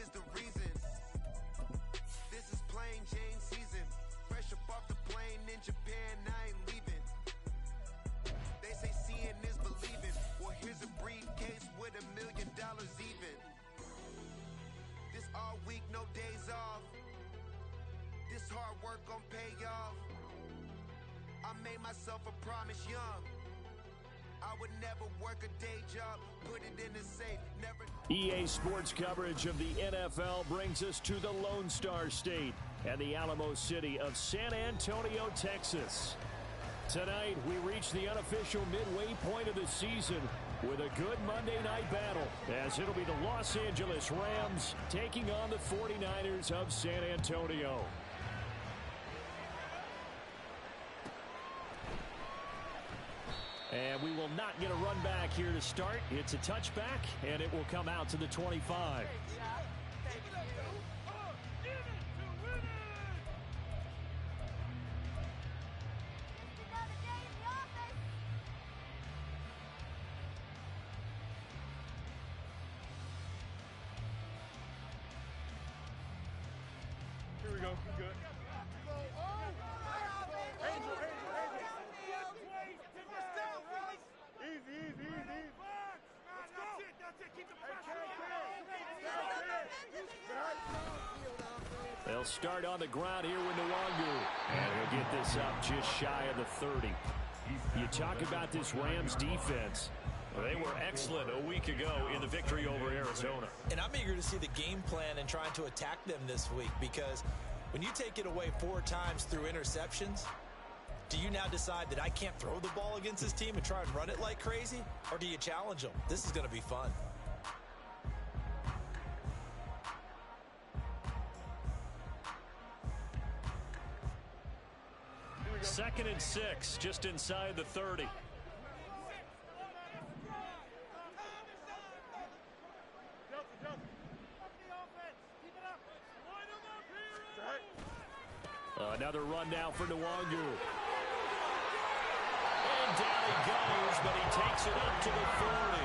is the reason. This is plain Jane season. Fresh up off the plane in Japan, I ain't leaving. They say seeing is believing. Well, here's a briefcase with $1 million even. This all week, no days off. This hard work gon' pay off. I made myself a promise young. I would never work a day job, put it in the safe, never. EA Sports coverage of the NFL brings us to the Lone Star State and the Alamo City of San Antonio, Texas. Tonight, we reach the unofficial midway point of the season with a good Monday night battle, as it'll be the Los Angeles Rams taking on the 49ers of San Antonio. And we will not get a run back here to start. It's a touchback, and it will come out to the 25. Here we go. Good. Easy. That's it. Keep the pressure. They'll start on the ground here with Nwangu. And he'll get this up just shy of the 30. You talk about this Rams defense. They were excellent a week ago in the victory over Arizona. And I'm eager to see the game plan and trying to attack them this week, because when you take it away 4 times through interceptions, do you now decide that I can't throw the ball against this team and try and run it like crazy? Or do you challenge them? This is going to be fun. Second and 6, just inside the 30. Another run now for Nwangu. And down he goes, but he takes it up to the 40.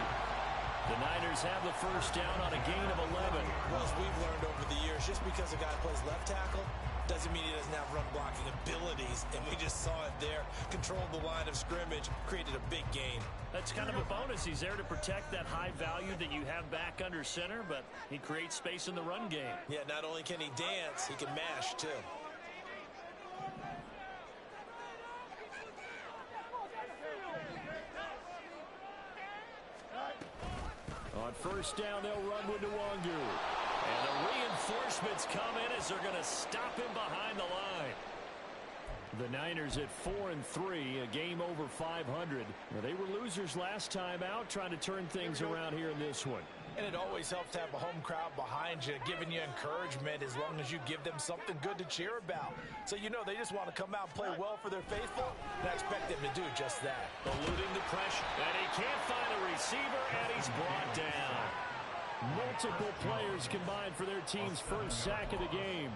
The Niners have the first down on a gain of 11. Well, as we've learned over the years, just because a guy plays left tackle doesn't mean he doesn't have run blocking abilities, and we just saw it there. Controlled the line of scrimmage, created a big gain. That's kind of a bonus. He's there to protect that high value that you have back under center, but he creates space in the run game. Yeah, not only can he dance, he can mash too. On first down, they'll run with Nwangu. And the reinforcements come in as they're going to stop him behind the line. The Niners at 4-3, a game over 500. Now, they were losers last time out, trying to turn things around here in this one. And it always helps to have a home crowd behind you, giving you encouragement as long as you give them something good to cheer about. So you know they just want to come out and play well for their faithful, and I expect them to do just that. Eluding the pressure, and he can't find a receiver, and he's brought down. Multiple players combined for their team's first sack of the game.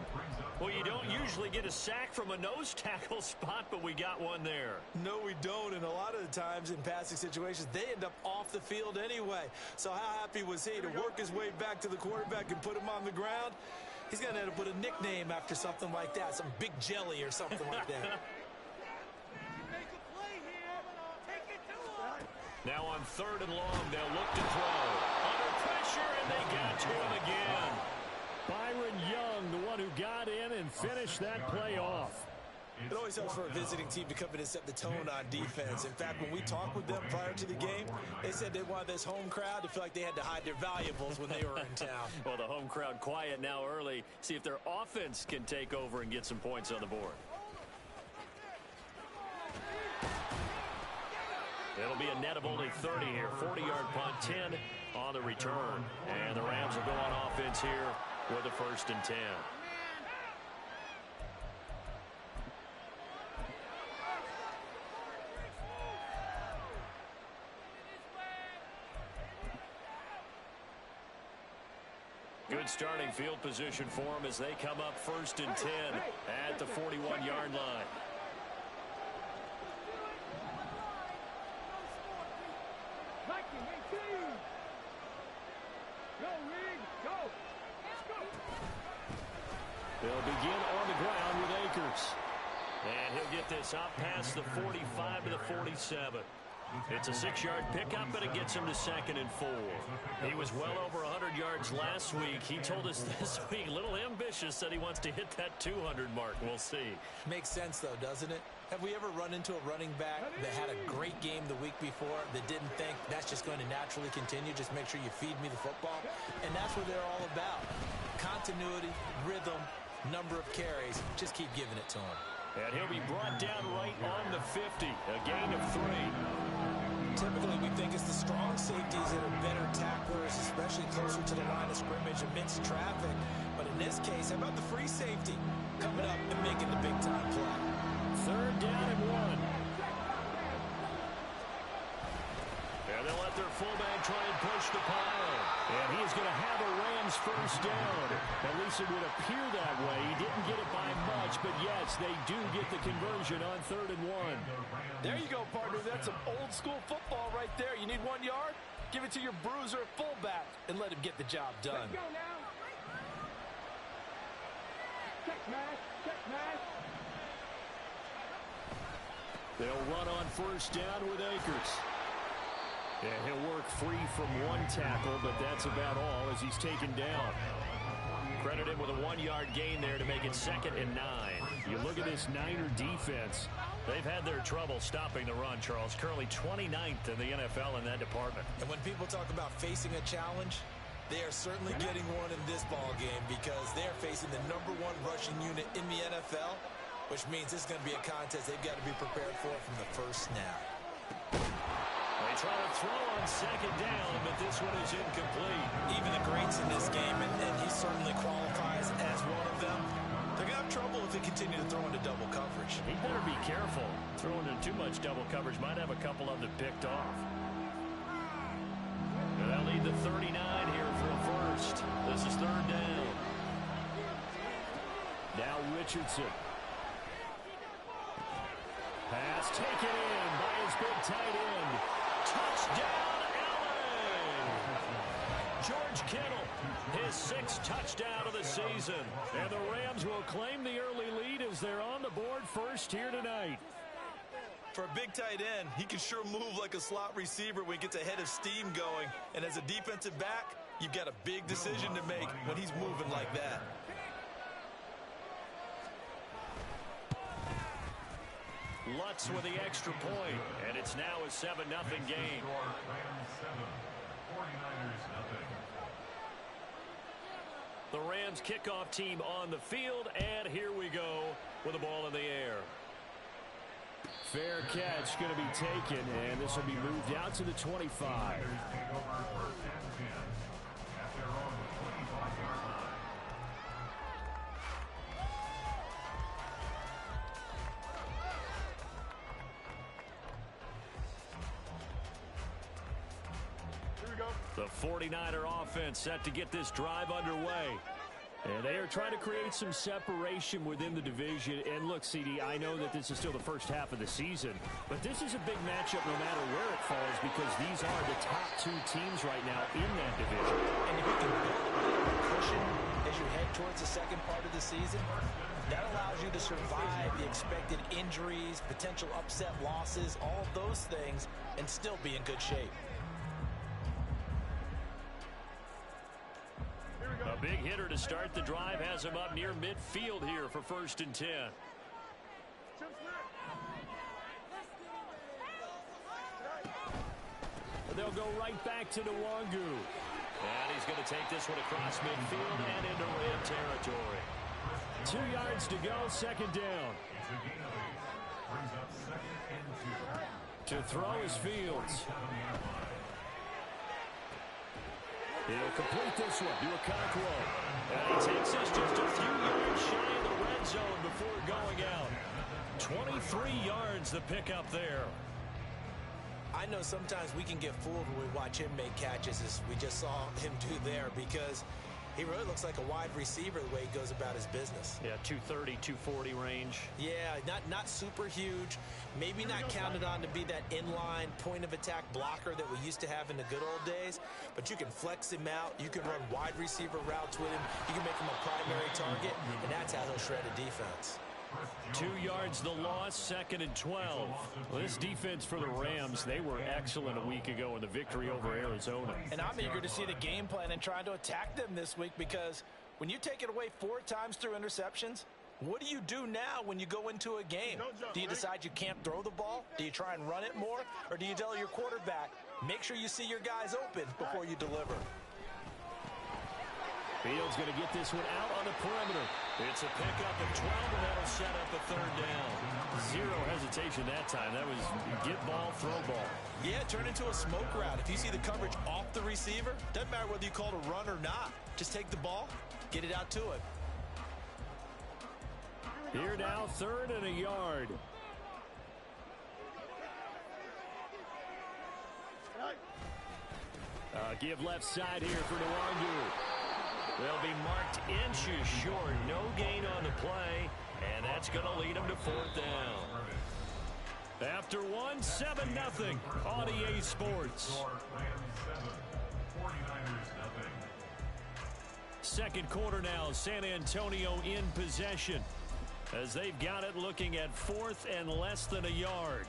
Well, you don't usually get a sack from a nose tackle spot, but we got one there. No, we don't, and a lot of the times in passing situations, they end up off the field anyway. So how happy was he to work his way back to the quarterback and put him on the ground? He's going to end up with a nickname after something like that, some Big Jelly or something like that. Now on 3rd and long, they'll look to throw. Under pressure, and they got to him again. Byron Young, the one who got in and finished that play off. It always helps for a visiting team to come in and set the tone on defense. In fact, when we talked with them prior to the game, they said they wanted this home crowd to feel like they had to hide their valuables when they were in town. Well, the home crowd quiet now early. See if their offense can take over and get some points on the board. It'll be a net of only 30 here. 40-yard punt, 10 on the return. And the Rams will go on offense here with a 1st and 10. Good starting field position for them as they come up 1st and 10 at the 41-yard line. They'll begin on the ground with Akers. And he'll get this up past the 45 to the 47. It's a 6-yard pickup, but it gets him to 2nd and 4. He was well over 100 yards last week. He told us this week, a little ambitious, that he wants to hit that 200 mark. We'll see. Makes sense, though, doesn't it? Have we ever run into a running back that had a great game the week before that didn't think that's just going to naturally continue? Just make sure you feed me the football. And that's what they're all about. Continuity, rhythm, number of carries. Just keep giving it to him. And he'll be brought down right on the 50, a gain of 3. Typically, we think it's the strong safeties that are better tacklers, especially closer to the line of scrimmage amidst traffic. But in this case, how about the free safety coming up and making the big-time play? 3rd down and 1. And they'll let their fullback try and push the pile. And he's going to have a Rams first down. At least it would appear that way. He didn't get it by much, but yes, they do get the conversion on 3rd and 1. There you go, partner. That's some old-school football right there. You need 1 yard? Give it to your bruiser fullback and let him get the job done. Let's go now. Check smash. Check smash. They'll run on 1st down with Akers. Yeah, he'll work free from 1 tackle, but that's about all as he's taken down. Credit him with a 1-yard gain there to make it 2nd and 9. You look at this Niner defense. They've had their trouble stopping the run, Charles. Currently 29th in the NFL in that department. And when people talk about facing a challenge, they are certainly getting one in this ball game because they're facing the #1 rushing unit in the NFL, which means this is going to be a contest they've got to be prepared for from the first snap. They try to throw on 2nd down, but this one is incomplete. Even the greats in this game, and he certainly qualifies as one of them, they're going to have trouble if they continue to throw into double coverage. He better be careful. Throwing into too much double coverage might have a couple of them picked off. And they'll need the 39 here for a first. This is 3rd down. Now Richardson. Pass taken in by his big tight end. Touchdown, LA! George Kittle, his 6th touchdown of the season. And the Rams will claim the early lead as they're on the board first here tonight. For a big tight end, he can sure move like a slot receiver when he gets a head of steam going. And as a defensive back, you've got a big decision to make when he's moving like that. Lutz with the extra point, and it's now a 7-0 game. The Rams kickoff team on the field, and here we go with the ball in the air. Fair catch going to be taken, and this will be moved out to the 25. The 49er offense set to get this drive underway. And they are trying to create some separation within the division. And look, CD, I know that this is still the first half of the season, but this is a big matchup no matter where it falls because these are the top 2 teams right now in that division. And if you can build a bit of a cushion as you head towards the second part of the season, that allows you to survive the expected injuries, potential upset losses, all of those things, and still be in good shape. A big hitter to start the drive has him up near midfield here for 1st and 10. They'll go right back to Nwangu. And he's going to take this one across midfield and into Ram territory. 2 yards to go, 2nd down. To throw is Fields. He'll complete this one to Okonkwo. And he takes this just a few yards shy of the red zone before going out. 23 yards the pickup there. I know sometimes we can get fooled when we watch him make catches as we just saw him do there because He really looks like a wide receiver the way he goes about his business. Yeah, 230, 240 range. Yeah, not super huge. Maybe not counted on to be that inline point-of-attack blocker that we used to have in the good old days. But you can flex him out. You can run wide receiver routes with him. You can make him a primary target, and that's how he'll shred a defense. 2 yards the loss, 2nd and 12. Well, this defense for the Rams, they were excellent a week ago in the victory over Arizona. And I'm eager to see the game plan and trying to attack them this week, because when you take it away 4 times through interceptions, what do you do now when you go into a game? Do you decide you can't throw the ball? Do you try and run it more? Or do you tell your quarterback, make sure you see your guys open before you deliver? Fields going to get this one out on the perimeter. It's a pickup of 12, and that'll set up a 3rd down. Zero hesitation that time. That was get ball, throw ball. Yeah, turn into a smoke route. If you see the coverage off the receiver, doesn't matter whether you call it a run or not. Just take the ball, get it out to him. Here now, 3rd and a yard. Give left side here for Nwangu. They'll be marked inches short. No gain on the play, and that's going to lead them to 4th down. After 1, 7-0 on EA Sports. Second quarter now, San Antonio in possession as they've got it, looking at 4th and less than a yard.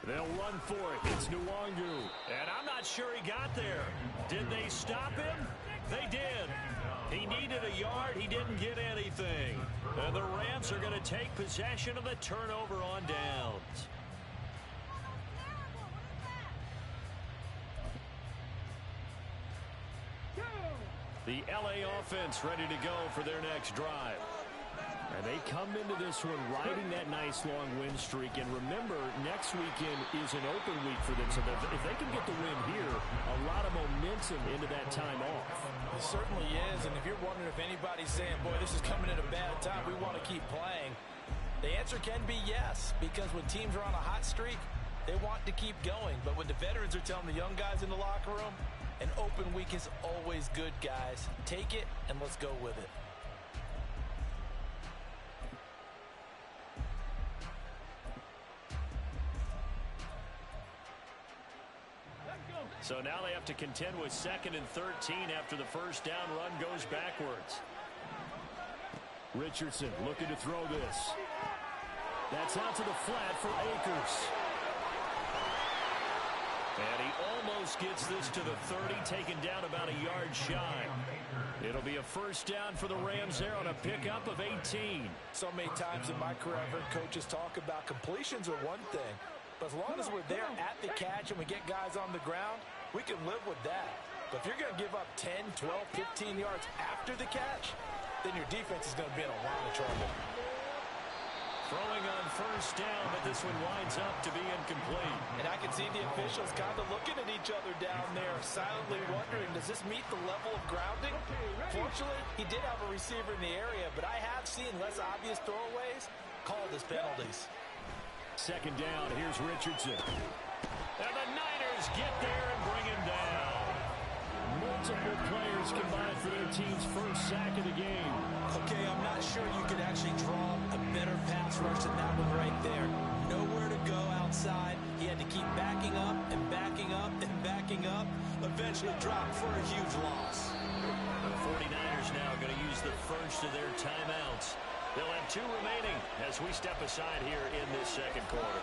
They'll run for it. It's Nwangu. And I'm not sure he got there. Did they stop him? They did. He needed a yard. He didn't get anything. And the Rams are going to take possession of the turnover on downs. The LA offense ready to go for their next drive. And they come into this one riding that nice long win streak. And remember, next weekend is an open week for them. So if they can get the win here, a lot of momentum into that time off. It certainly is. And if you're wondering if anybody's saying, boy, this is coming at a bad time, we want to keep playing, the answer can be yes. Because when teams are on a hot streak, they want to keep going. But when the veterans are telling the young guys in the locker room, an open week is always good, guys. Take it and let's go with it. So now they have to contend with 2nd and 13 after the first down run goes backwards. Richardson looking to throw this. That's out to the flat for Akers. And he almost gets this to the 30, taken down about a yard shy. It'll be a first down for the Rams there on a pickup of 18. So many times in my career, I've heard coaches talk about completions are one thing. But as long as we're there at the catch and we get guys on the ground, we can live with that. But if you're going to give up 10, 12, 15 yards after the catch, then your defense is going to be in a lot of trouble. Throwing on first down, but this one winds up to be incomplete. And I can see the officials kind of looking at each other down there, silently wondering, does this meet the level of grounding? Fortunately, he did have a receiver in the area, but I have seen less obvious throwaways called as penalties. Second down, here's Richardson. And the Niners get there and bring him down. Multiple players combined for their team's first sack of the game. Okay, I'm not sure you could actually draw a better pass rush than that one right there. Nowhere to go outside. He had to keep backing up and backing up and backing up. Eventually dropped for a huge loss. The 49ers now going to use the first of their timeouts. They'll have 2 remaining as we step aside here in this second quarter.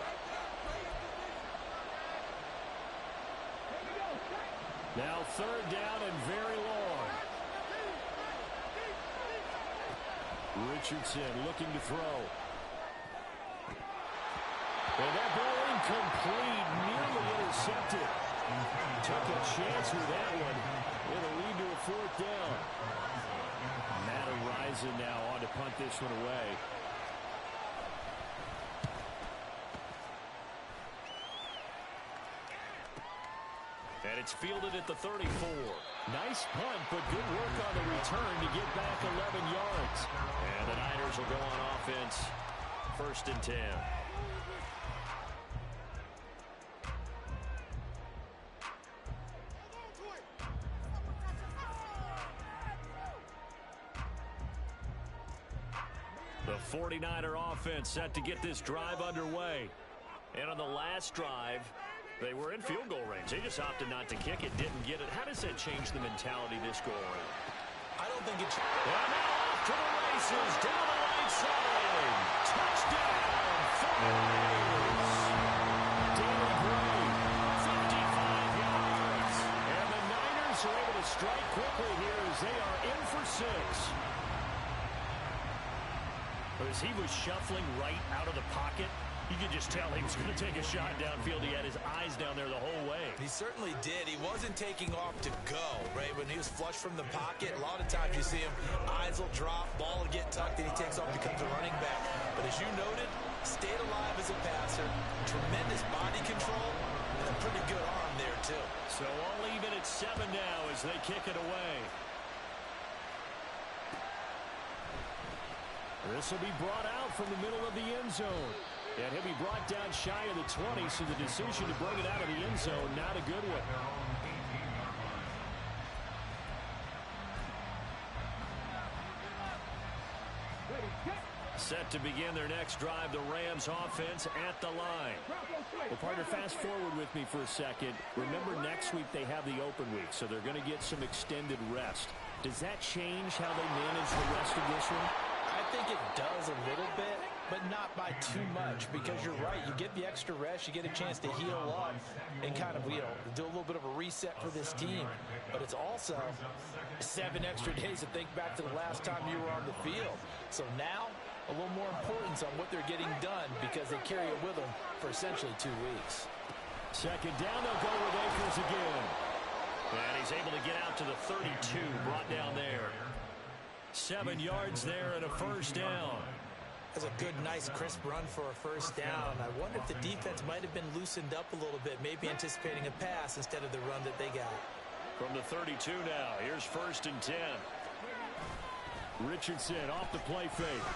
Now 3rd down and very long. Richardson looking to throw. And that ball incomplete, nearly intercepted. Took a chance with that one. It'll lead to a 4th down. Madden rising now on to punt this one away. And it's fielded at the 34. Nice punt, but good work on the return to get back 11 yards. And the Niners will go on offense, 1st and 10. The 49er offense set to get this drive underway. And on the last drive, they were in field goal range. They just opted not to kick it, didn't get it. How does that change the mentality this go around? I don't think it... And now off to the races, down the right side. Touchdown, 49ers. David Gray, 55 yards. And the Niners are able to strike quickly here as they are in for 6. As he was shuffling right out of the pocket, you could just tell he was going to take a shot downfield. He had his eyes down there the whole way. He certainly did. He wasn't taking off to go, right? When he was flush from the pocket, a lot of times you see him, eyes will drop, ball will get tucked, and he takes off, becomes a running back. But as you noted, stayed alive as a passer, tremendous body control, and a pretty good arm there, too. So all even at 7 now as they kick it away. This will be brought out from the middle of the end zone. And he'll be brought down shy of the 20, so the decision to bring it out of the end zone, not a good one. Set to begin their next drive, the Rams offense at the line. Well, partner, fast forward with me for a second. Remember, next week they have the open week, so they're going to get some extended rest. Does that change how they manage the rest of this one? I think it does a little bit, but not by too much, because you're right. You get the extra rest, you get a chance to heal up and kind of, do a little bit of a reset for this team. But it's also 7 extra days to think back to the last time you were on the field. So now, a little more importance on what they're getting done because they carry it with them for essentially 2 weeks. Second down, they'll go with Akers again. And he's able to get out to the 32, brought down there. 7 yards there and a first down. That's a good, nice, crisp run for a first down. I wonder if the defense might have been loosened up a little bit, maybe anticipating a pass instead of the run that they got. From the 32 now, here's 1st and 10. Richardson off the play fake.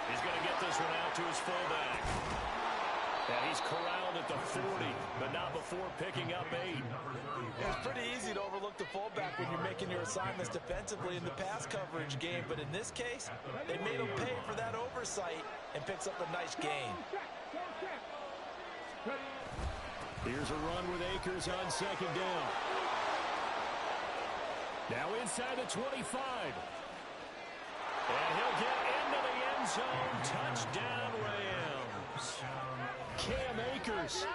He's going to get this one out to his fullback. And he's corralled at the 40, but not before picking up 8. It's pretty easy to overlook the fullback when you're making your assignments defensively in the pass coverage game, but in this case, they made him pay for that oversight and picks up a nice gain. Here's a run with Akers on 2nd down. Now inside the 25. And he'll get into the end zone. Touchdown, Rams. Cam Akers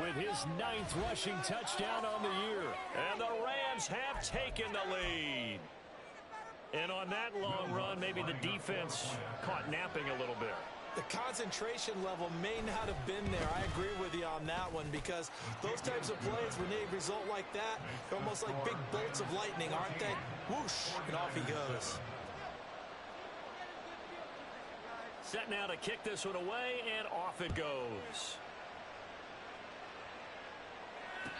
with his 9th rushing touchdown on the year. And the Rams have taken the lead. And on that long run, maybe the defense caught napping a little bit. The concentration level may not have been there. I agree with you on that one because those types of plays, when they result like that, they're almost like big bolts of lightning, aren't they? Whoosh, and off he goes. Set now to kick this one away, and off it goes.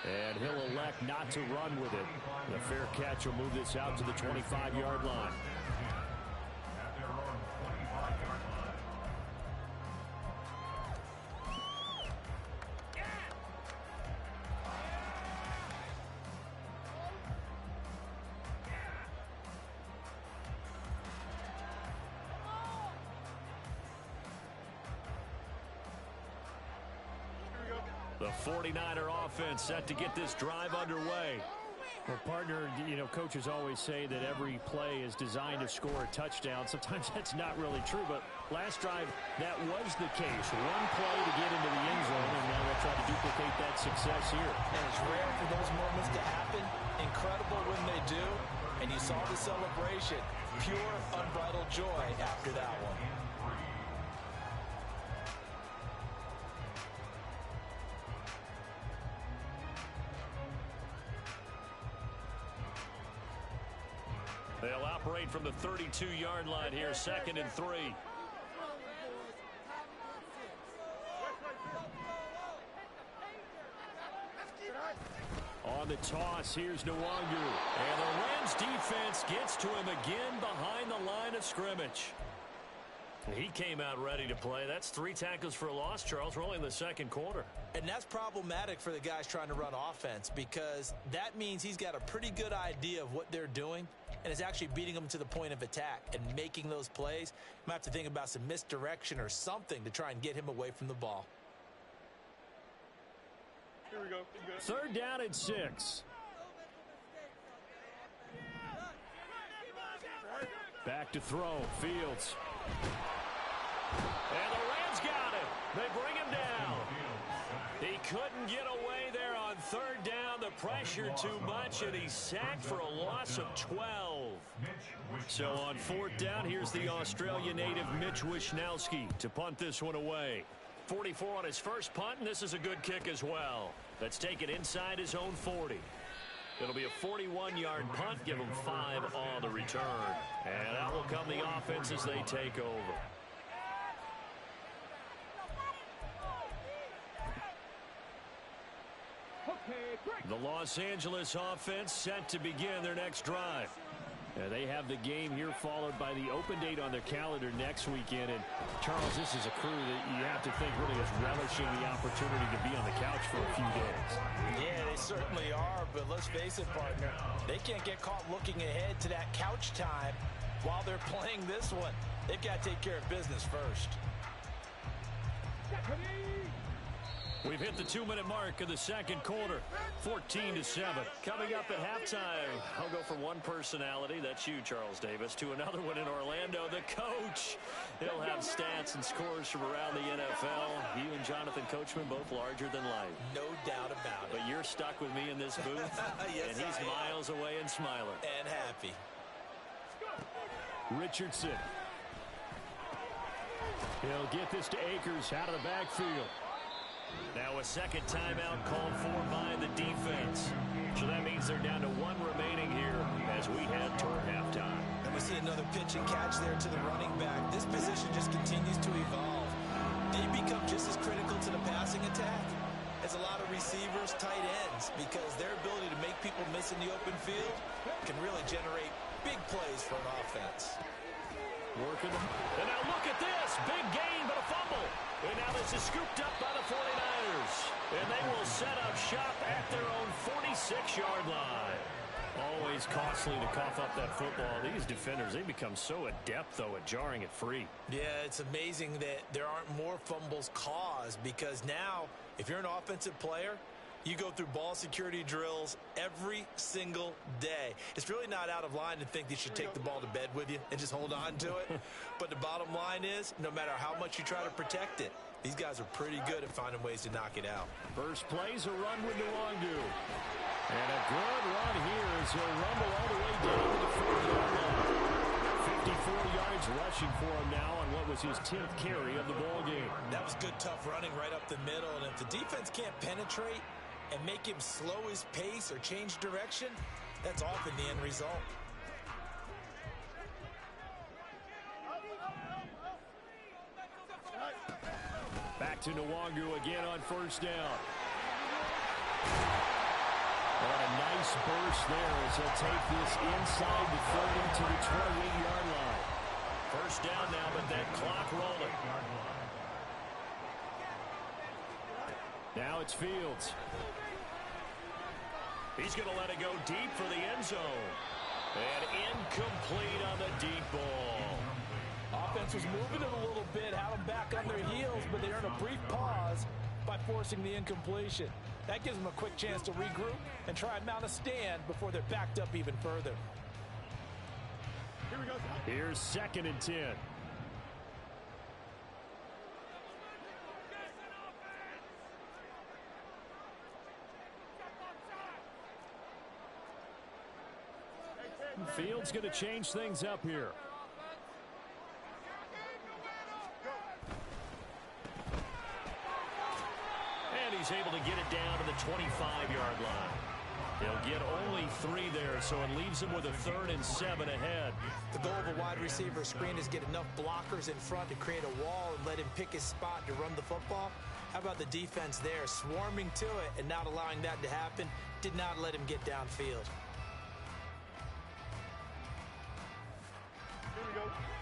And he'll elect not to run with it. The fair catch will move this out to the 25-yard line. The 49er offense set to get this drive underway. Well, partner, coaches always say that every play is designed to score a touchdown. Sometimes that's not really true, but last drive, that was the case. One play to get into the end zone, and now they'll try to duplicate that success here. And it's rare for those moments to happen. Incredible when they do. And you saw the celebration. Pure, unbridled joy after that one. They'll operate from the 32-yard line here, 2nd and 3. the toss. Here's Nwangu. And the Rams defense gets to him again behind the line of scrimmage. He came out ready to play. That's 3 tackles for a loss, Charles. We're only in the second quarter. And that's problematic for the guys trying to run offense because that means he's got a pretty good idea of what they're doing and is actually beating them to the point of attack and making those plays. You might have to think about some misdirection or something to try and get him away from the ball. Here we go. Third down and 6. Back to throw. Fields. And the Rams got him. They bring him down. He couldn't get away there on third down. The pressure too much, and he's sacked for a loss of 12. So on fourth down, here's the Australia native Mitch Wishnowsky to punt this one away. 44 on his first punt, and this is a good kick as well. That's taken inside his own 40. It'll be a 41-yard punt, give him 5 on the return. And out will come the offense as they take over. The Los Angeles offense set to begin their next drive. They have the game here followed by the open date on their calendar next weekend. And, Charles, this is a crew that you have to think really is relishing the opportunity to be on the couch for a few days. Yeah, they certainly are, but let's face it, partner. They can't get caught looking ahead to that couch time while they're playing this one. They've got to take care of business first. We've hit the 2-minute mark of the second quarter, 14-7. Coming up at halftime, I'll go from one personality, that's you, Charles Davis, to another one in Orlando, the coach. He'll have stats and scores from around the NFL. You and Jonathan Coachman both larger than life. No doubt about it. But you're stuck with me in this booth, yes, and he's miles away and smiling. And happy. Richardson. He'll get this to Akers out of the backfield. Now a second timeout called for by the defense. So that means they're down to 1 remaining here as we head toward halftime. And we see another pitch and catch there to the running back. This position just continues to evolve. They become just as critical to the passing attack as a lot of receivers, tight ends, because their ability to make people miss in the open field can really generate big plays for an offense. Working them. And now look at this. Big gain, but a fumble. And now this is scooped up by the 49ers. And they will set up shop at their own 46-yard line. Always costly to cough up that football. These defenders, they become so adept, though, at jarring it free. Yeah, it's amazing that there aren't more fumbles caused because now, if you're an offensive player, you go through ball security drills every single day. It's really not out of line to think you should take the ball to bed with you and just hold on to it. But the bottom line is, no matter how much you try to protect it, these guys are pretty good at finding ways to knock it out. First play's a run with Nwangu. And a good run here as he'll rumble all the way down to the 40-yard line. 54 yards rushing for him now on what was his 10th carry of the ball game. That was good, tough running right up the middle. And if the defense can't penetrate and make him slow his pace or change direction, that's often the end result. Back to Nwangu again on first down. And a nice burst there as he'll take this inside the 30 to the 28-yard line. First down now, but that clock rolling. Now it's Fields. He's going to let it go deep for the end zone. And incomplete on the deep ball. Offense was moving it a little bit, had them back on their heels, but they earned a brief pause by forcing the incompletion. That gives them a quick chance to regroup and try and mount a stand before they're backed up even further. Here we go. Here's 2nd and 10. Fields going to change things up here. And he's able to get it down to the 25-yard line. He'll get only 3 there, so it leaves him with a 3rd and 7 ahead. The goal of a wide receiver screen is get enough blockers in front to create a wall and let him pick his spot to run the football. How about the defense there, swarming to it and not allowing that to happen? Did not let him get downfield.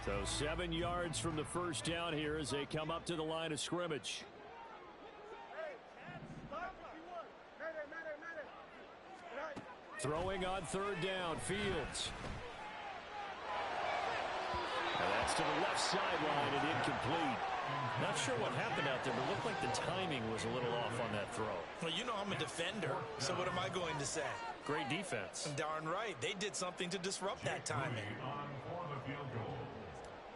So 7 yards from the first down here as they come up to the line of scrimmage. Throwing on 3rd down, Fields. And that's to the left sideline and incomplete. Not sure what happened out there, but it looked like the timing was a little off on that throw. Well, you know I'm a defender, so what am I going to say? Great defense. Darn right. They did something to disrupt that timing. For the field goal,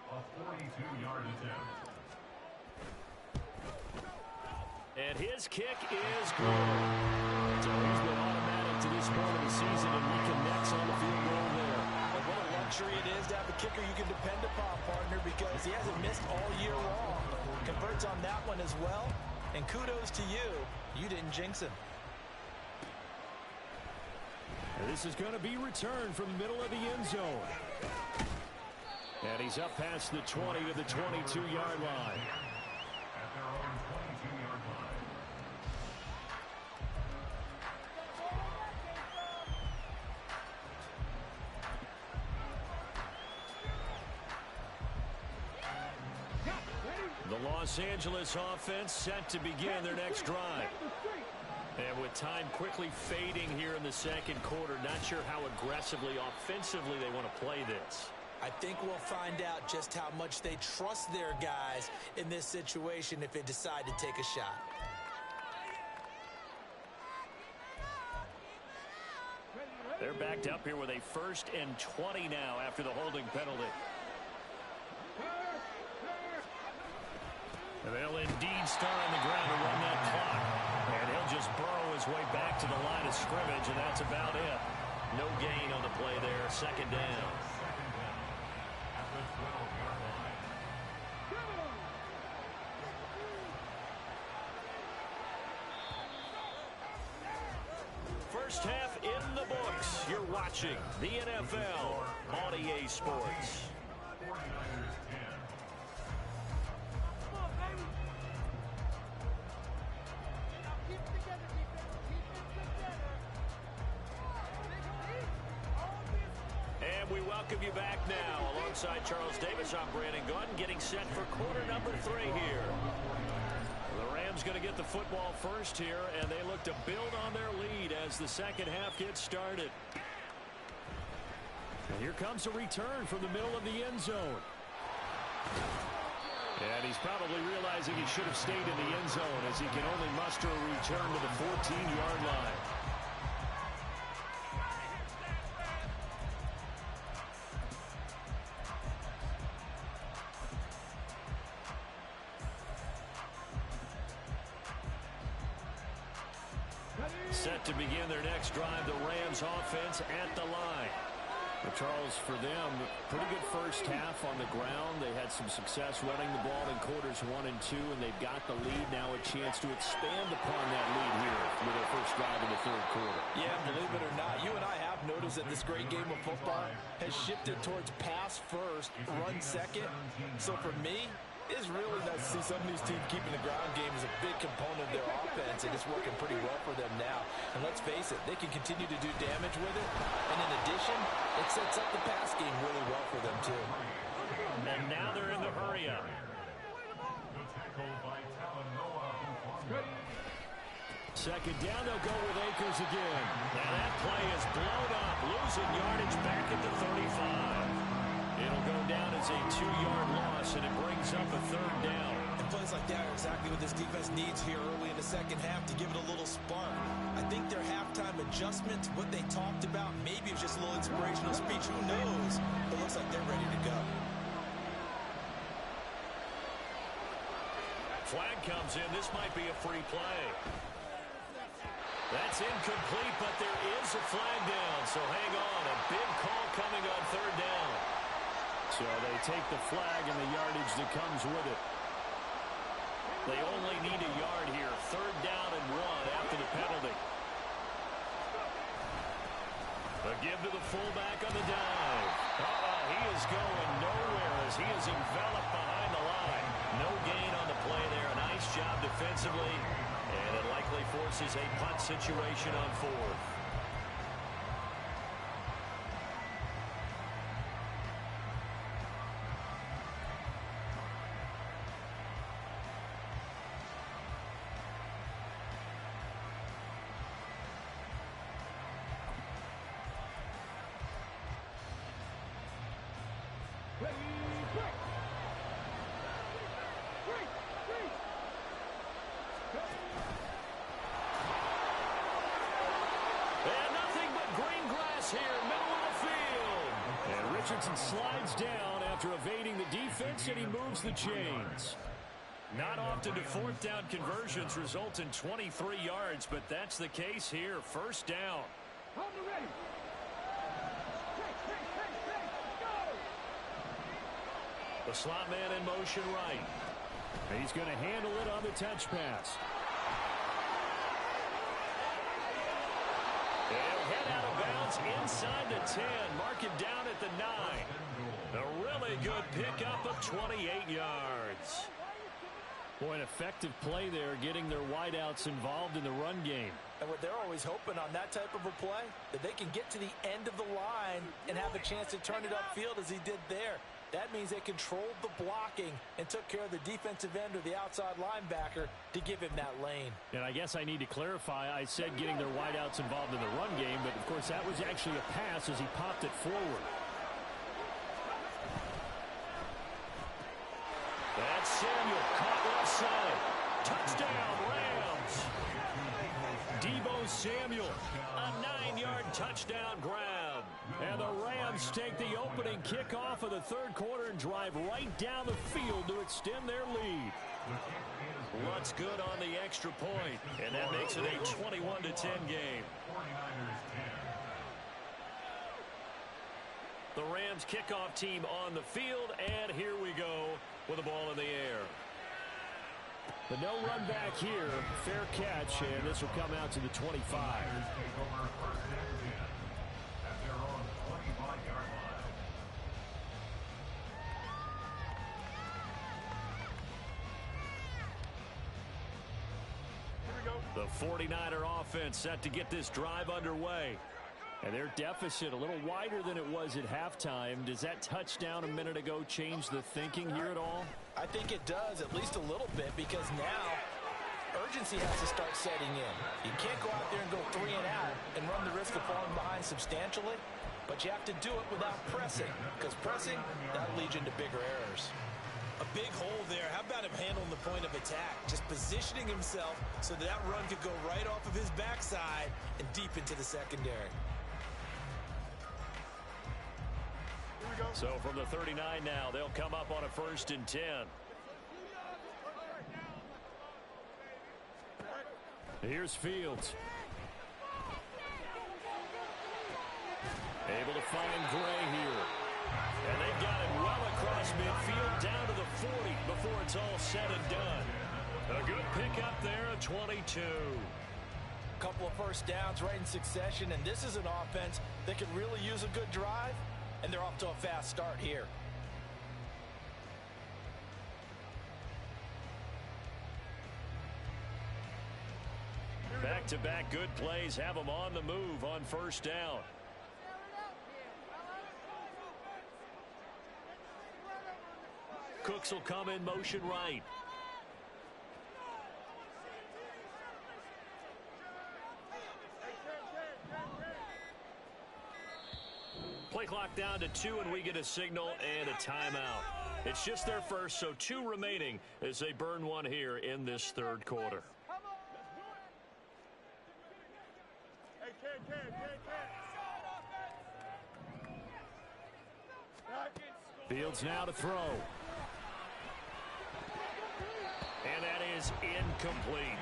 a 42-yard attempt. And his kick is good. So he's been automatic to this point of the season, and he connects on the field goal there. Well, what a luxury it is to have a kicker you can depend upon, partner, because he hasn't missed all year long. Converts on that one as well, and kudos to you. You didn't jinx him. And this is going to be returned from the middle of the end zone. And he's up past the 20 to the 22-yard line. At their own 22-yard line. The Los Angeles offense set to begin their next drive. And with time quickly fading here in the second quarter, not sure how aggressively, offensively they want to play this. I think we'll find out just how much they trust their guys in this situation if they decide to take a shot. They're backed up here with a 1st and 20 now after the holding penalty. And they'll indeed start on the ground to run that clock. And he'll just burrow his way back to the line of scrimmage, and that's about it. No gain on the play there, 2nd down. At the 12-yard line. First half in the books. You're watching the NFL on EA Sports. 49ers 10. And we welcome you back now. Alongside Charles Davis, I'm Brandon Gunn, getting set for quarter number 3 here. The Rams going to get the football first here, and they look to build on their lead as the second half gets started. And here comes a return from the middle of the end zone. And he's probably realizing he should have stayed in the end zone as he can only muster a return to the 14-yard line. Set to begin their next drive, the Rams offense at the line. But Charles, for them, pretty good first half on the ground. They had some success running the ball in quarters 1 and 2, and they've got the lead now, a chance to expand upon that lead here with their first drive in the 3rd quarter. Yeah, believe it or not, you and I have noticed that this great game of football has shifted towards pass first, run second. So for me, it's really nice to see some of these teams keeping the ground game as a big component of their offense, and it's working pretty well for them now. And let's face it, they can continue to do damage with it. And in addition, it sets up the pass game really well for them, too. And now they're in the hurry-up. The tackle by Talanoa Hufanga. 2nd down, they'll go with Akers again. And that play is blown up, losing yardage back at the 35. It'll go down as a 2-yard loss, and it brings up a 3rd down. And plays like that are exactly what this defense needs here early in the second half to give it a little spark. I think their halftime adjustment, what they talked about, maybe it was just a little inspirational speech. Who knows? But it looks like they're ready to go. Flag comes in. This might be a free play. That's incomplete, but there is a flag down. So hang on. A big call coming on 3rd down. So they take the flag and the yardage that comes with it. They only need a yard here. 3rd down and 1 after the penalty. A give to the fullback on the dive. He is going nowhere as he is enveloped behind the line. No gain on the play there. A nice job defensively, and it likely forces a punt situation on fourth. Richardson slides down after evading the defense, and he moves the chains. Not often do fourth down conversions result in 23 yards, but that's the case here. First down. The slot man in motion right. He's going to handle it on the touch pass. He'll head out of bounds inside the 10. Mark it down at the 9. A really good pickup of 28 yards. Boy, an effective play there, getting their wideouts involved in the run game. And what they're always hoping on that type of a play, that they can get to the end of the line and have a chance to turn it upfield as he did there. That means they controlled the blocking and took care of the defensive end or the outside linebacker to give him that lane. And I guess I need to clarify, I said getting their wideouts involved in the run game, but of course that was actually a pass as he popped it forward. That's Samuel, caught left side. Touchdown, Rams. Deebo Samuel, a 9-yard touchdown grab. And the Rams take the opening kickoff of the third quarter and drive right down the field to extend their lead. What's good on the extra point, and that makes it a 21-10 game. The Rams kickoff team on the field, and here we go with the ball in the air. The no run back here, fair catch, and this will come out to the 25. The 49er offense set to get this drive underway. And their deficit a little wider than it was at halftime. Does that touchdown a minute ago change the thinking here at all? I think it does, at least a little bit, because now urgency has to start setting in. You can't go out there and go 3 and out and run the risk of falling behind substantially, but you have to do it without pressing, because pressing, that'll lead you into bigger errors. A big hole there. How about him handling the point of attack? Just positioning himself so that run could go right off of his backside and deep into the secondary. So from the 39 now, they'll come up on a 1st and 10. Here's Fields. Able to find Gray here. And they've got it well across midfield down to the 40 before it's all said and done. A good pickup there at 22. A couple of first downs right in succession, and this is an offense that can really use a good drive, and they're off to a fast start here. Back-to-back good plays have them on the move on 1st down. Cooks will come in motion right. Play clock down to 2, and we get a signal and a timeout. It's just their first, so 2 remaining as they burn one here in this 3rd quarter. Fields now to throw. And that is incomplete.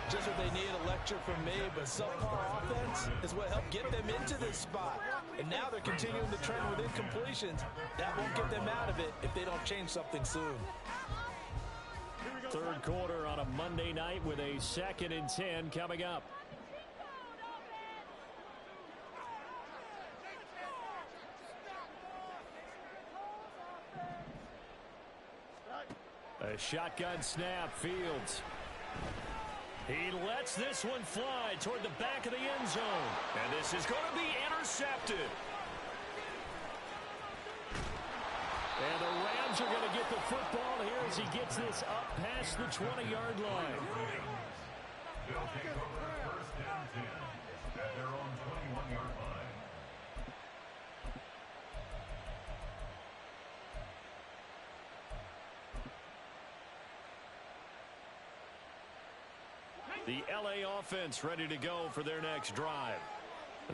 Just what they need, a lecture from me, but subpar offense is what helped get them into this spot. And now they're continuing the trend with incompletions. That won't get them out of it if they don't change something soon. 3rd quarter on a Monday night with a 2nd and 10 coming up. shotgun snap, Fields. He lets this one fly toward the back of the end zone. And this is going to be intercepted. And the Rams are going to get the football here as he gets this up past the 20-yard line. They'll take over first down 10 at their own 21-yard line. The LA offense ready to go for their next drive.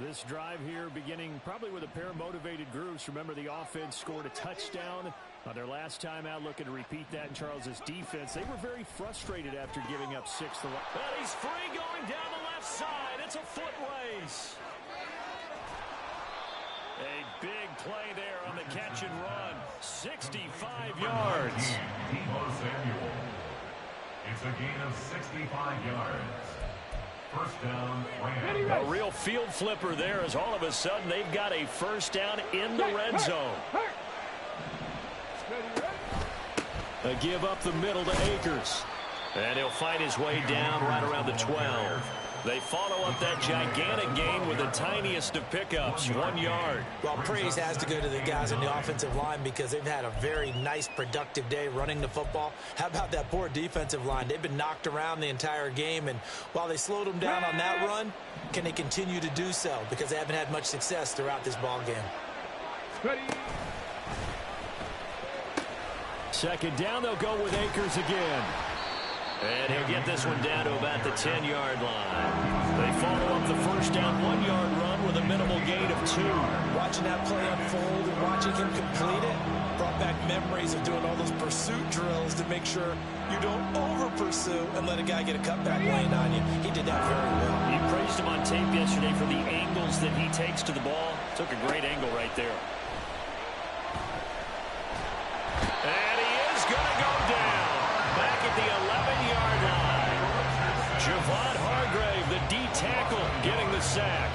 This drive here beginning probably with a pair of motivated groups. Remember, the offense scored a touchdown on their last time out, looking to repeat that in Charles's defense. They were very frustrated after giving up 6 to 1. But he's free going down the left side. It's a foot race. A big play there on the catch and run. 65 yards. It's a gain of 65 yards. First down, Rams. A real field flipper there as all of a sudden they've got a first down in the red zone. A give up the middle to Akers. And he'll find his way down right around the 12. They follow up that gigantic gain with the tiniest of pickups, 1 yard. Well, praise has to go to the guys on the offensive line because they've had a very nice, productive day running the football. How about that poor defensive line? They've been knocked around the entire game, and while they slowed them down on that run, can they continue to do so? Because they haven't had much success throughout this ball game. Ready. Second down, they'll go with Akers again. And he'll get this one down to about the 10-yard line. They follow up the first down 1-yard run with a minimal gain of 2. Watching that play unfold and watching him complete it brought back memories of doing all those pursuit drills to make sure you don't over-pursue and let a guy get a cutback lane on you. He did that very well. You praised him on tape yesterday for the angles that he takes to the ball. Took a great angle right there. And he is going to go down. Back at the 11-yard line. Javon Hargrave, the D tackle, getting the sack.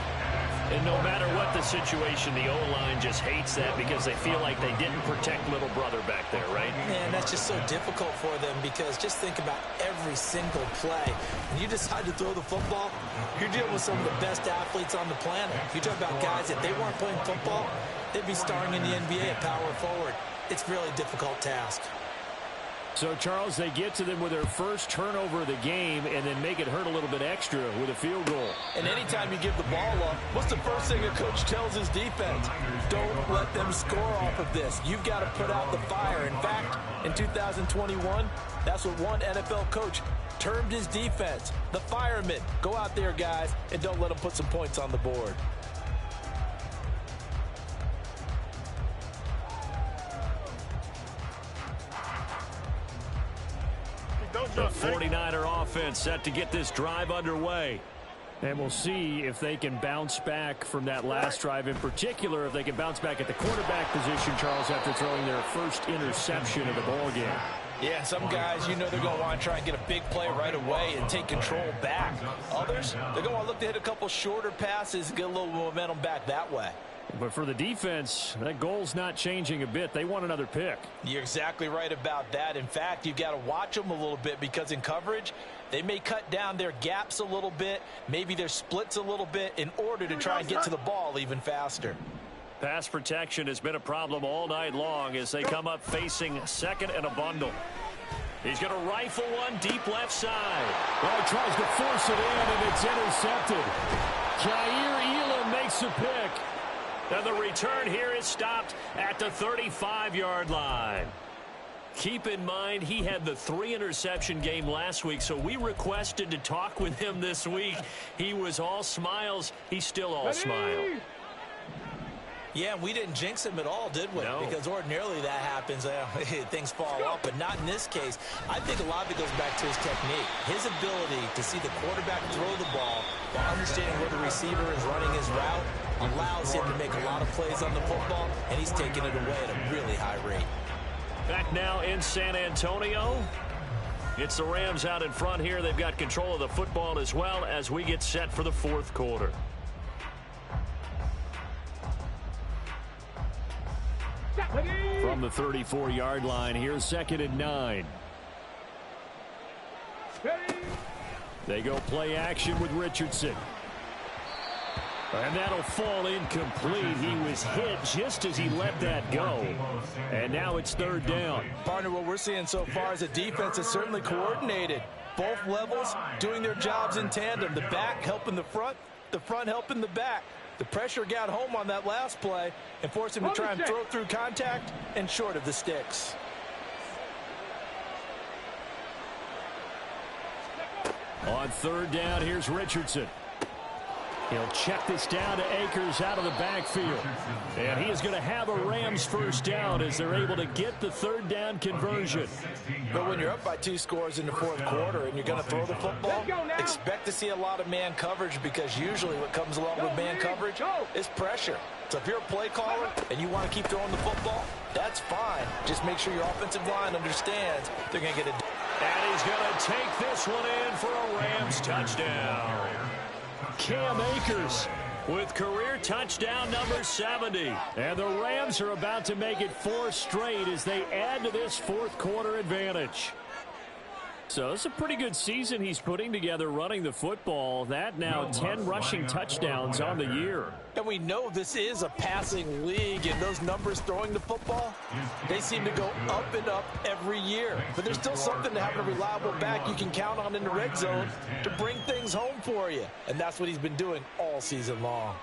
And no matter what the situation, the O-line just hates that because they feel like they didn't protect little brother back there, right? Man, that's just so difficult for them because just think about every single play. When you decide to throw the football, you're dealing with some of the best athletes on the planet. You talk about guys, if they weren't playing football, they'd be starring in the NBA at power forward. It's a really difficult task. So, Charles, they get to them with their first turnover of the game and then make it hurt a little bit extra with a field goal. And anytime you give the ball up, what's the first thing a coach tells his defense? Don't let them score off of this. You've got to put out the fire. In fact, in 2021, that's what one NFL coach termed his defense, the firemen. Go out there, guys, and don't let them put some points on the board. The 49er offense set to get this drive underway. And we'll see if they can bounce back from that last drive. In particular, if they can bounce back at the quarterback position, Charles, after throwing their first interception of the ball game. Yeah, some guys, you know they're going to want to try and get a big play right away and take control back. Others, they're going to want to look to hit a couple shorter passes and get a little momentum back that way. But for the defense, that goal's not changing a bit. They want another pick. You're exactly right about that. In fact, you've got to watch them a little bit because in coverage, they may cut down their gaps a little bit, maybe their splits a little bit in order to try and get to the ball even faster. Pass protection has been a problem all night long as they come up facing second and a bundle. He's going to rifle one deep left side. Well, he tries to force it in, and it's intercepted. Jair Elam makes a pick. And the return here is stopped at the 35-yard line. Keep in mind, he had the 3-interception game last week, so we requested to talk with him this week. He was all smiles. He's still all smile. Yeah, we didn't jinx him at all, did we? No. Because ordinarily that happens, things fall off, but not in this case. I think a lot of it goes back to his technique. His ability to see the quarterback throw the ball while understanding where the receiver is running his route allows him to make a lot of plays on the football, and he's taking it away at a really high rate. Back now in San Antonio. It's the Rams out in front here. They've got control of the football as well as we get set for the fourth quarter. From the 34-yard line, here's 2nd and 9. They go play action with Richardson. And that'll fall incomplete. He was hit just as he let that go. And now it's third down. Partner, what we're seeing so far is the defense is certainly coordinated. Both levels doing their jobs in tandem. The back helping the front helping the back. The pressure got home on that last play and forced him to try and throw through contact and short of the sticks. On third down, here's Richardson. He'll check this down to Akers out of the backfield. And he is going to have a Rams first down as they're able to get the third down conversion. But when you're up by 2 scores in the fourth quarter and you're going to throw the football, expect to see a lot of man coverage, because usually what comes along with man coverage is pressure. So if you're a play caller and you want to keep throwing the football, that's fine. Just make sure your offensive line understands they're going to get it. And he's going to take this one in for a Rams touchdown. Cam Akers with career touchdown number 70. And the Rams are about to make it 4 straight as they add to this fourth quarter advantage. So it's a pretty good season he's putting together running the football. That now 10 rushing touchdowns on the year. And we know this is a passing league, and those numbers throwing the football, they seem to go up and up every year. But there's still something to having a reliable back you can count on in the red zone to bring things home for you. And that's what he's been doing all season long.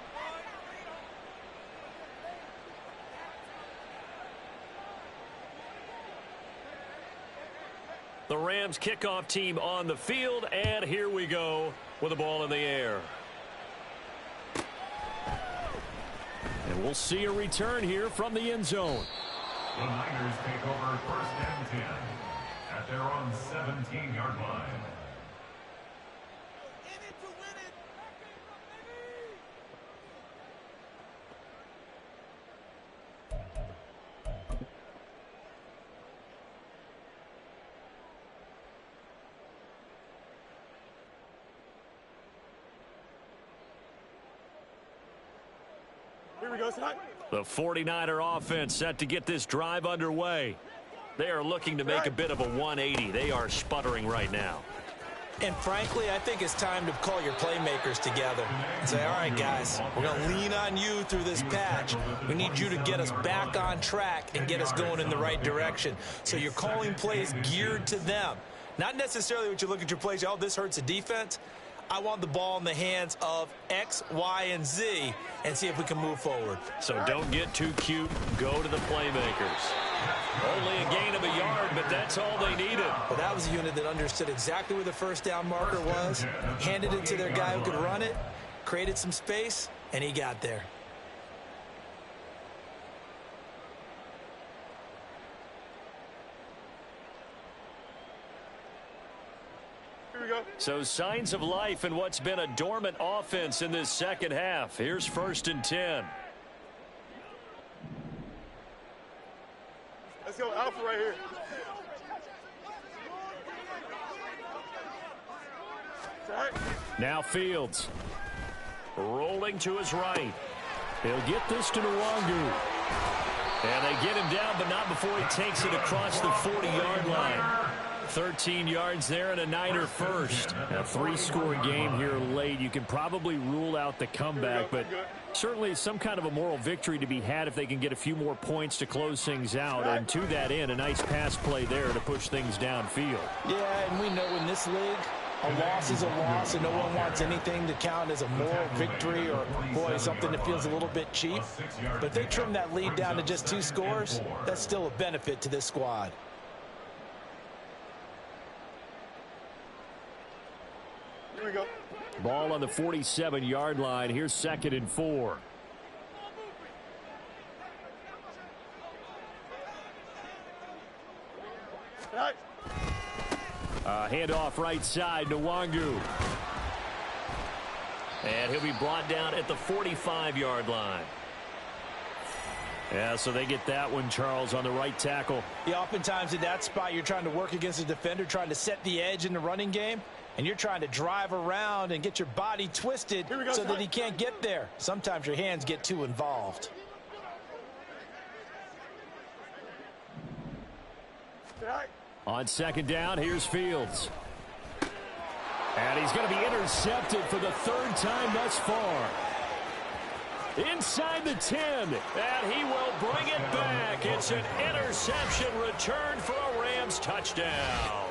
The Rams kickoff team on the field, and here we go with the ball in the air. And we'll see a return here from the end zone. The Niners take over first and 10 at their own 17-yard line. The 49er offense set to get this drive underway. They are looking to make a bit of a 180. They are sputtering right now. And frankly, I think it's time to call your playmakers together and say, all right, guys, we're going to lean on you through this patch. We need you to get us back on track and get us going in the right direction. So you're calling plays geared to them. Not necessarily what you look at your plays, oh, this hurts the defense. I want the ball in the hands of X, Y, and Z and see if we can move forward. So don't get too cute. Go to the playmakers. Only a gain of a yard, but that's all they needed. But that was a unit that understood exactly where the first down marker was, handed it to their guy who could run it, created some space, and he got there. So signs of life in what's been a dormant offense in this second half. Here's first and 10. Let's go Alpha right here. Now Fields. Rolling to his right. He'll get this to Nwangu. And they get him down, but not before he takes it across the 40-yard line. 13 yards there and a Niner first. A 3-score game here late. You can probably rule out the comeback, but certainly some kind of a moral victory to be had if they can get a few more points to close things out. And to that end, a nice pass play there to push things downfield. Yeah, and we know in this league, a loss is a loss, and no one wants anything to count as a moral victory or, boy, something that feels a little bit cheap. But if they trim that lead down to just 2 scores, that's still a benefit to this squad. Here we go. Ball on the 47-yard line. Here's second and 4. Handoff right side, Nwangu. And he'll be brought down at the 45-yard line. Yeah, so they get that one, Charles, on the right tackle. Yeah, oftentimes in that spot, you're trying to work against a defender, trying to set the edge in the running game, and you're trying to drive around and get your body twisted so that he can't get there. Sometimes your hands get too involved. On second down, here's Fields. And he's going to be intercepted for the third time thus far. Inside the 10, and he will bring it back. It's an interception return for a Rams touchdown.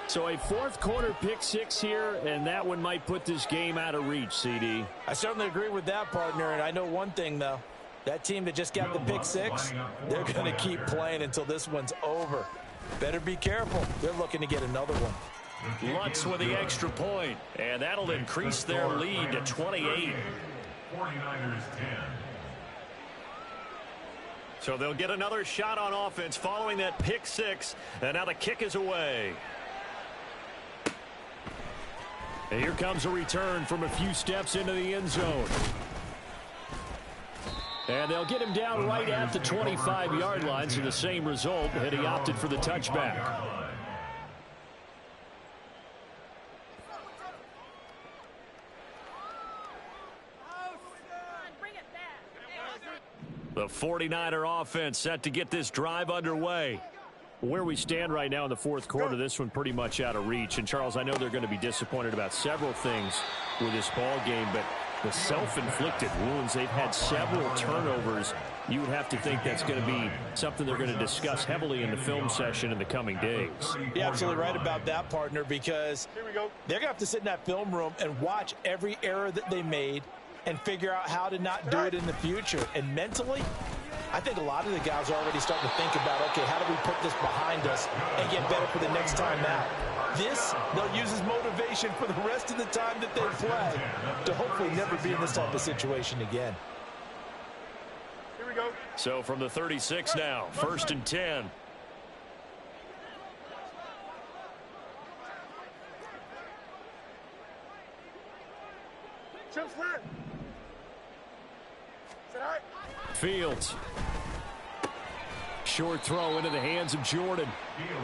So a fourth quarter pick six here, and that one might put this game out of reach, CD. I certainly agree with that, partner, and I know one thing, though. That team that just got the pick six, they're going to keep playing until this one's over. Better be careful. They're looking to get another one. Lutz with the extra point, and that'll increase their lead to 28. 49ers 10. So they'll get another shot on offense following that pick six, and now the kick is away. And here comes a return from a few steps into the end zone. And they'll get him down right at the 25-yard line, so the same result, and he opted for the touchback. The 49er offense set to get this drive underway. Where we stand right now in the fourth quarter, this one pretty much out of reach. And, Charles, I know they're going to be disappointed about several things with this ball game, but the self-inflicted wounds, they've had several turnovers. You would have to think that's going to be something they're going to discuss heavily in the film session in the coming days. You're absolutely right about that, partner, because they're going to have to sit in that film room and watch every error that they made and figure out how to not do it in the future. And mentally, I think a lot of the guys are already starting to think about, okay, how do we put this behind us and get better for the next time out? This, they'll use as motivation for the rest of the time that they play to hopefully never be in this type of situation again. Here we go. So from the 36 now, 1st and 10. Jump slide. Is that all right? Fields. Short throw into the hands of Jordan.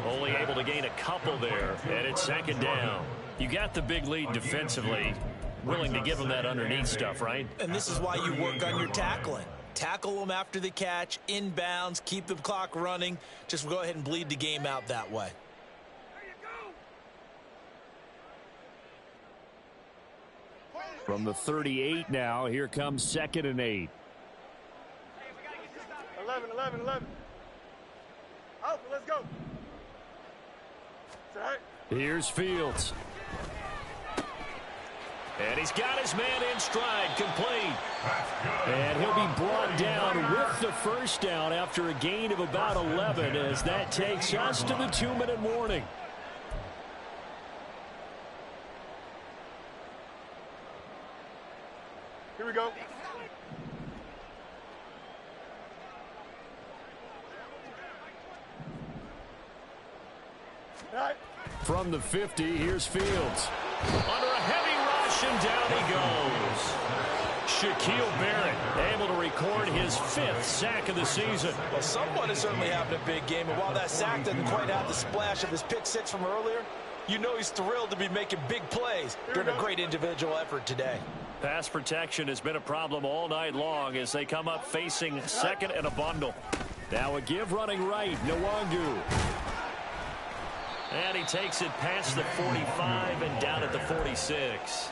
Only able to gain a couple there, and it's 2nd down. You got the big lead defensively. Willing to give them that underneath stuff, right? And this is why you work on your tackling. Tackle them after the catch, inbounds, keep the clock running. Just go ahead and bleed the game out that way. From the 38 now, here comes 2nd and 8. 11. Alpha, let's go. Is that all right? Here's Fields. And he's got his man in stride, complete. And he'll be brought down with the first down after a gain of about 11 as that takes us to the 2-minute warning. Here we go. All right. From the 50, here's Fields. Under a heavy rush, and down he goes. Shaquille Barrett able to record his 5th sack of the season. Well, someone is certainly having a big game, and while that sack doesn't quite have the splash of his pick six from earlier, you know he's thrilled to be making big plays during a great individual effort today. Pass protection has been a problem all night long as they come up facing 2nd and a bundle. Now a give running right, Nwangu. And he takes it past the 45 and down at the 46.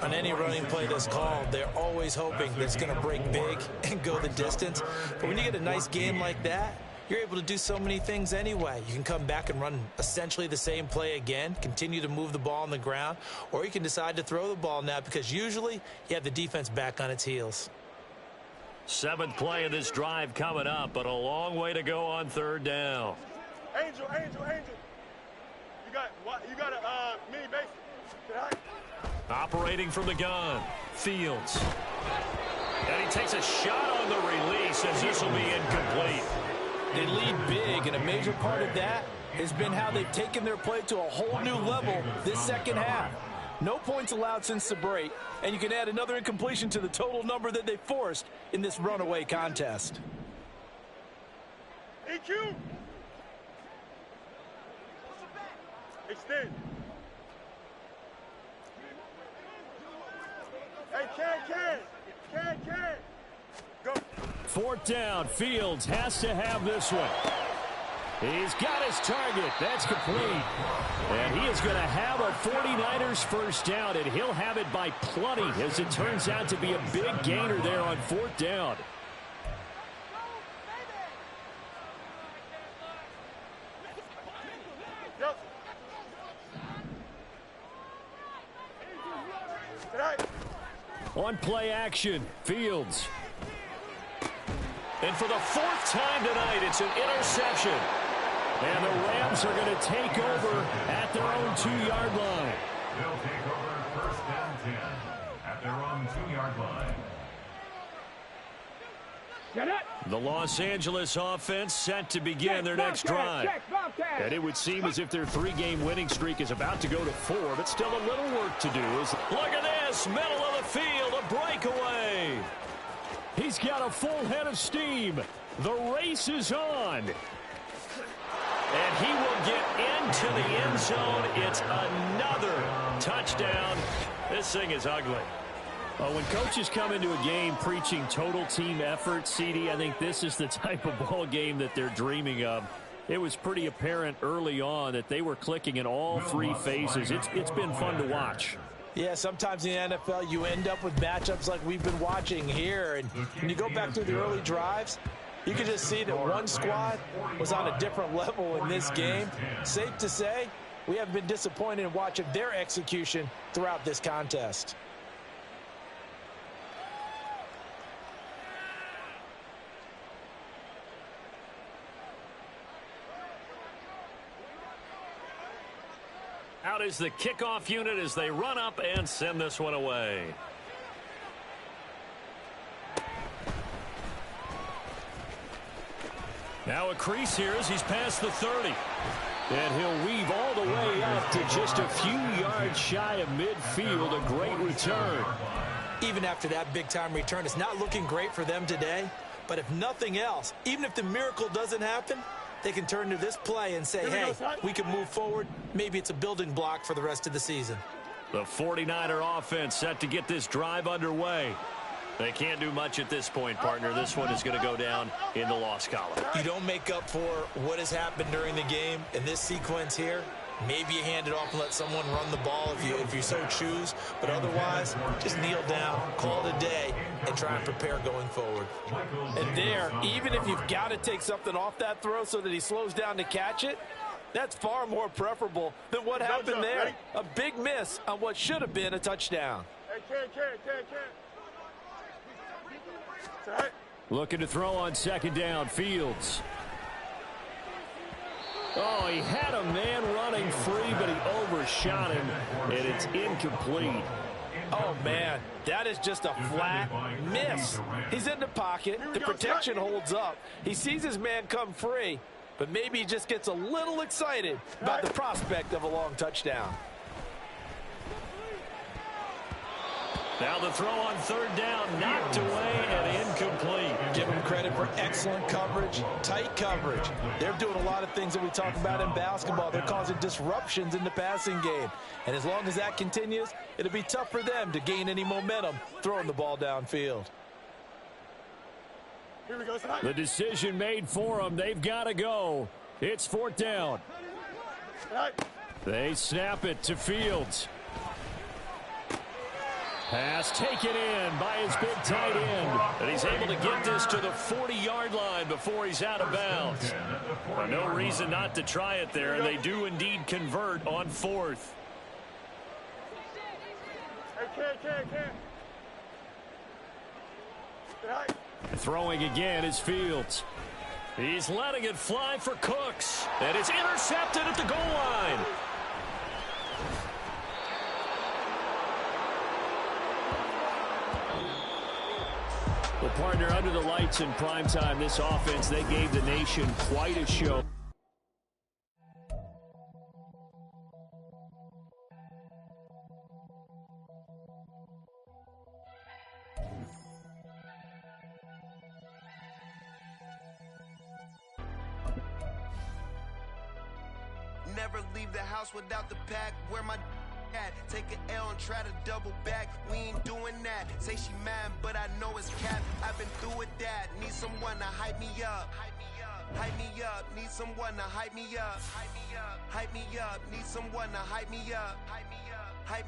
On any running play that's called, they're always hoping that it's going to break big and go the distance. But when you get a nice game like that, you're able to do so many things anyway. You can come back and run essentially the same play again, continue to move the ball on the ground, or you can decide to throw the ball now because usually you have the defense back on its heels. 7th play of this drive coming up, but a long way to go on 3rd down. Angel. You got a mini base. Is that all right? Operating from the gun, Fields. And he takes a shot on the release as this will be incomplete. They lead big, and a major part of that has been how they've taken their play to a whole new level this second half. No points allowed since the break, and you can add another incompletion to the total number that they forced in this runaway contest. EQ. Extend. Hey, can. Go. 4th down, Fields has to have this one. He's got his target. That's complete. And he is going to have a 49ers first down, and he'll have it by plenty, as it turns out to be a big gainer there on fourth down. On play action, Fields. And for the fourth time tonight, it's an interception. And the Rams are going to take over at their own 2-yard line. They'll take over first and 10 at their own 2-yard line. The Los Angeles offense set to begin their next drive. And it would seem as if their 3-game winning streak is about to go to 4, but still a little work to do. Look at this, middle of the field, a breakaway. He's got a full head of steam. The race is on. And he will get into the end zone. It's another touchdown. This thing is ugly. When coaches come into a game preaching total team effort, CD, I think this is the type of ball game that they're dreaming of. It was pretty apparent early on that they were clicking in all 3 phases. It's been fun to watch. Yeah, sometimes in the NFL you end up with matchups like we've been watching here. And when you go back through the early drives, you can just see that one squad was on a different level in this game. Safe to say, we have been disappointed in watching their execution throughout this contest. Out is the kickoff unit as they run up and send this one away. Now a crease here as he's past the 30. And he'll weave all the way up to just a few yards shy of midfield. A great return. Even after that big-time return, it's not looking great for them today. But if nothing else, even if the miracle doesn't happen, they can turn to this play and say, hey, we can move forward. Maybe it's a building block for the rest of the season. The 49er offense set to get this drive underway. They can't do much at this point, partner. This one is going to go down in the loss column. You don't make up for what has happened during the game in this sequence here. Maybe you hand it off and let someone run the ball if you so choose. But otherwise, just kneel down, call it a day, and try and prepare going forward. And there, even if you've got to take something off that throw so that he slows down to catch it, that's far more preferable than what happened there. A big miss on what should have been a touchdown. Looking to throw on second down, Fields. Oh, he had a man running free, but he overshot him, and it's incomplete. Oh, man, that is just a flat miss. He's in the pocket. The protection holds up. He sees his man come free, but maybe he just gets a little excited about the prospect of a long touchdown. Now the throw on third down, knocked away and incomplete. Give him credit for excellent coverage, tight coverage. They're doing a lot of things that we talk about in basketball. They're causing disruptions in the passing game. And as long as that continues, it'll be tough for them to gain any momentum throwing the ball downfield. The decision made for them. They've got to go. It's fourth down. They snap it to Fields. Pass taken in by his big tight end. And he's able to get this to the 40-yard line before he's out of bounds. No reason not to try it there, and they do indeed convert on fourth. Throwing again is Fields. He's letting it fly for Cooks. And it's intercepted at the goal line. Well, partner, under the lights in primetime, this offense, they gave the nation quite a show. Never leave the house without the pack. Where my at? Take an L and try to double back. We ain't doing that. Say she mad, but I know it's cap. I've been through with that. Need someone to hype me up. Hype me up, need someone to hype me up. Hype me up, need someone to hype me up. Hype me up.